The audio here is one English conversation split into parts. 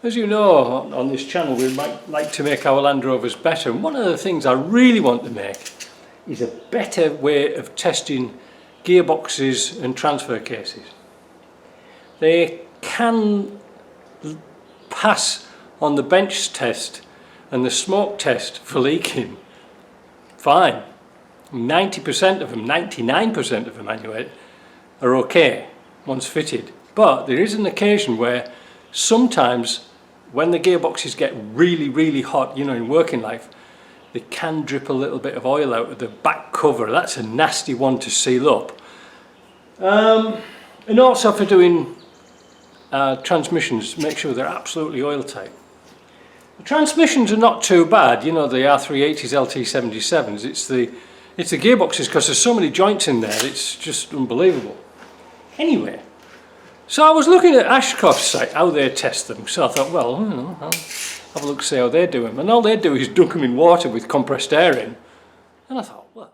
As you know, on this channel we might like to make our Land Rovers better, and one of the things I really want to make is a better way of testing gearboxes and transfer cases. They can pass on the bench test and the smoke test for leaking fine. 90% of them, 99% of them anyway, are okay once fitted. But there is an occasion where sometimes when the gearboxes get really hot, you know, in working life, they can drip a little bit of oil out of the back cover. That's a nasty one to seal up. And also for doing transmissions, make sure they're absolutely oil tight. The transmissions are not too bad, you know, the R380s, LT77s. It's the gearboxes, because there's so many joints in there, it's just unbelievable. Anyway, so I was looking at Ashcroft's site, how they test them, so I thought, well, you know, I'll have a look, see how they do them. And all they do is dunk them in water with compressed air in. And I thought, well,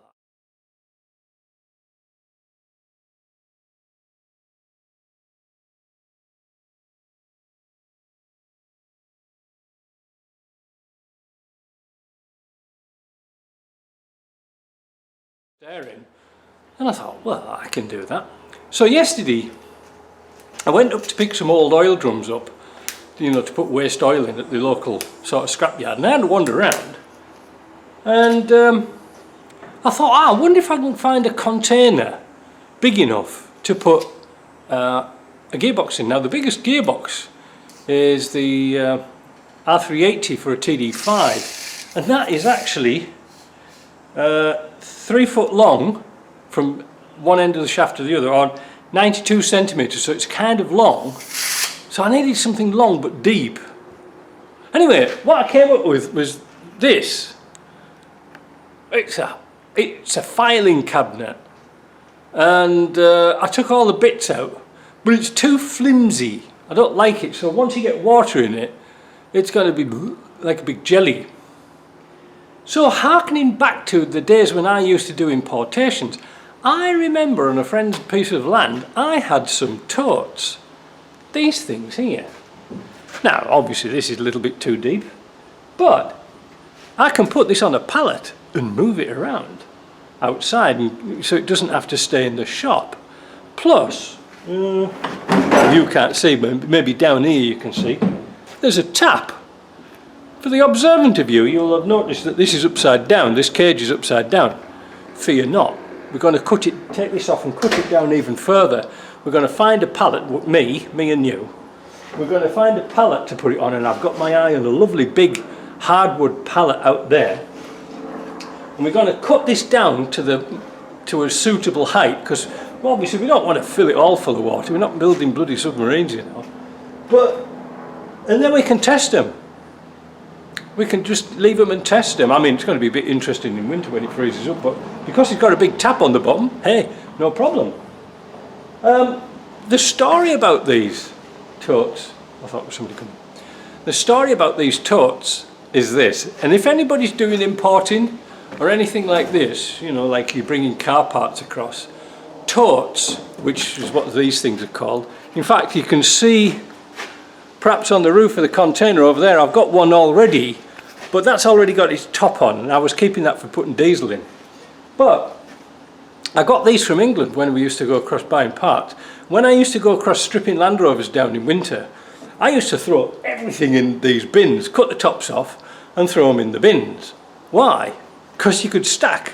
air in. And I thought, well, I can do that. So yesterday, I went up to pick some old oil drums up, you know, to put waste oil in at the local sort of scrapyard, and I had to wander around, and I thought, I wonder if I can find a container big enough to put a gearbox in. Now the biggest gearbox is the R380 for a TD5, and that is actually 3 foot long from one end of the shaft to the other, or 92 centimetres, so it's kind of long. So I needed something long but deep. Anyway, what I came up with was this. It's a filing cabinet, and I took all the bits out, but it's too flimsy. I don't like it, so once you get water in it, it's going to be like a big jelly. So harkening back to the days when I used to do importations, I remember on a friend's piece of land I had some totes. These things here. Now obviously this is a little bit too deep, but I can put this on a pallet and move it around outside, and so it doesn't have to stay in the shop. Plus, you can't see, but maybe down here you can see, there's a tap. For the observant of you, you'll have noticed that this is upside down, this cage is upside down. Fear not. We're going to cut it, take this off and cut it down even further. We're going to find a pallet, me and you. We're going to find a pallet to put it on, and I've got my eye on a lovely big hardwood pallet out there. And we're going to cut this down to a suitable height, because well, obviously we don't want to fill it all full of water. We're not building bloody submarines, you know. And then we can test them. We can just leave them and test them. I mean, it's going to be a bit interesting in winter when it freezes up, but because it's got a big tap on the bottom, hey, no problem. The story about these totes, I thought there was somebody coming. The story about these totes is this, and if anybody's doing importing or anything like this, you know, like you're bringing car parts across, totes, which is what these things are called. In fact, you can see perhaps on the roof of the container over there, I've got one already, but that's already got its top on, and I was keeping that for putting diesel in. But I got these from England when we used to go across buying parts. When I used to go across stripping Land Rovers down in winter, I used to throw everything in these bins, cut the tops off and throw them in the bins. Why? Because you could stack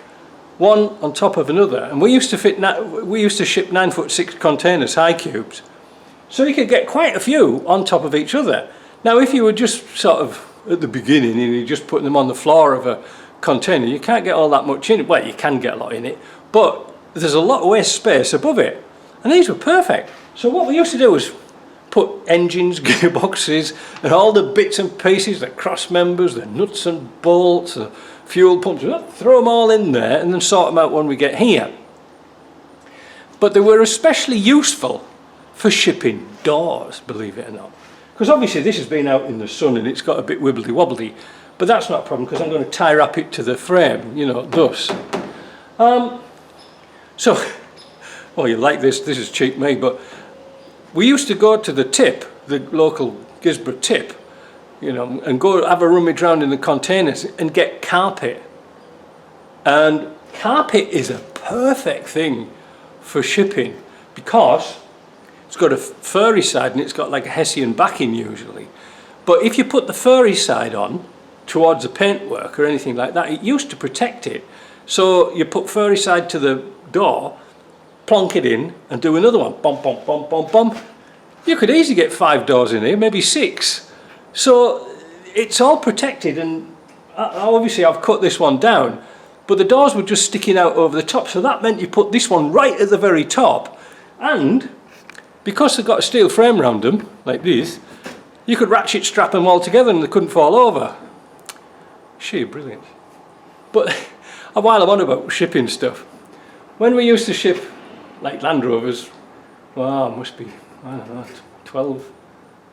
one on top of another, and we used to ship 9'6" containers, high cubes. So you could get quite a few on top of each other. Now if you were just sort of at the beginning and you're just putting them on the floor of a container, you can't get all that much in it. Well, you can get a lot in it, but there's a lot of waste space above it. And these were perfect. So what we used to do was put engines, gearboxes and all the bits and pieces, the cross members, the nuts and bolts, the fuel pumps, throw them all in there and then sort them out when we get here. But they were especially useful for shipping doors, believe it or not. Because obviously this has been out in the sun and it's got a bit wibbly wobbly, but that's not a problem because I'm going to tie wrap it to the frame, you know, thus. So, well, you like this is cheap me, but we used to go to the tip, the local Gisborough tip, you know, and go have a rummage around in the containers and get carpet. And carpet is a perfect thing for shipping because it's got a furry side and it's got like a Hessian backing usually. But if you put the furry side on towards the paintwork or anything like that, it used to protect it. So you put furry side to the door, plonk it in and do another one, bump, bump, bump, bump, bump. You could easily get 5 doors in here, maybe 6. So it's all protected, and obviously I've cut this one down, but the doors were just sticking out over the top, so that meant you put this one right at the very top, and because they've got a steel frame around them, like this, you could ratchet strap them all together and they couldn't fall over. Sheer brilliant. But while I'm on about shipping stuff, when we used to ship like Land Rovers, well, must be, I don't know, 12,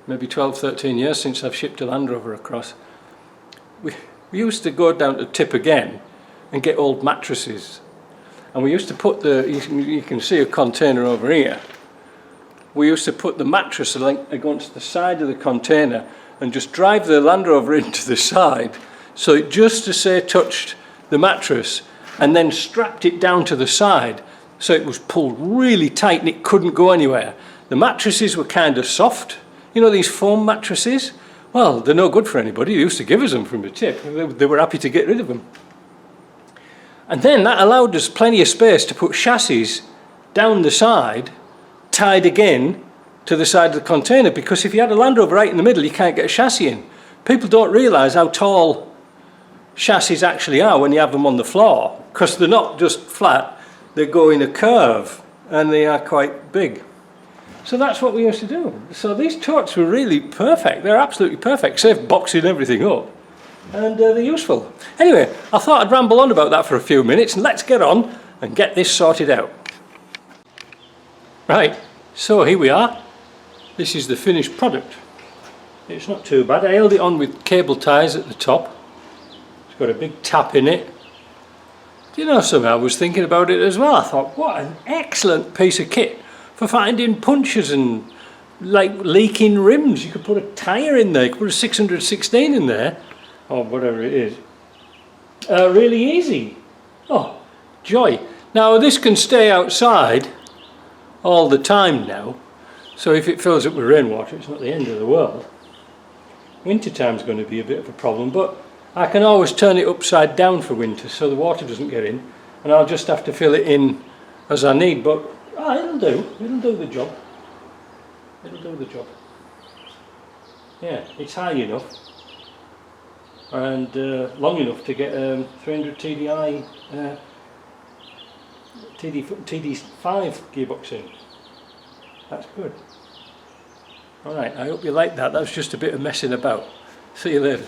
maybe 12, 13 years since I've shipped a Land Rover across. We used to go down to Tip again and get old mattresses. And we used to put you can see a container over here. We used to put the mattress against the side of the container and just drive the Land Rover into the side so it just to say touched the mattress, and then strapped it down to the side so it was pulled really tight and it couldn't go anywhere. The mattresses were kind of soft, you know, these foam mattresses. Well, they're no good for anybody. They used to give us them from the Tip. They were happy to get rid of them. And then that allowed us plenty of space to put chassis down the side, tied again to the side of the container, because if you had a Land Rover right in the middle, you can't get a chassis in. People don't realise how tall chassis actually are when you have them on the floor, because they're not just flat, they go in a curve and they are quite big. So that's what we used to do. So these totes were really perfect. They're absolutely perfect, save boxing everything up, and they're useful. Anyway, I thought I'd ramble on about that for a few minutes, and let's get on and get this sorted out. Right, so here we are. This is the finished product. It's not too bad. I held it on with cable ties at the top. It's got a big tap in it. Do you know something? I was thinking about it as well. I thought, what an excellent piece of kit for finding punches and like leaking rims. You could put a tyre in there, you could put a 616 in there, or whatever it is. Really easy. Oh, joy. Now this can stay outside all the time now, so if it fills up with rainwater, it's not the end of the world. Winter time's going to be a bit of a problem, but I can always turn it upside down for winter so the water doesn't get in, and I'll just have to fill it in as I need, but it'll do the job. It'll do the job. Yeah, it's high enough and long enough to get 300 TDI TD5 gearbox in. That's good. Alright, I hope you like that. That was just a bit of messing about. See you later.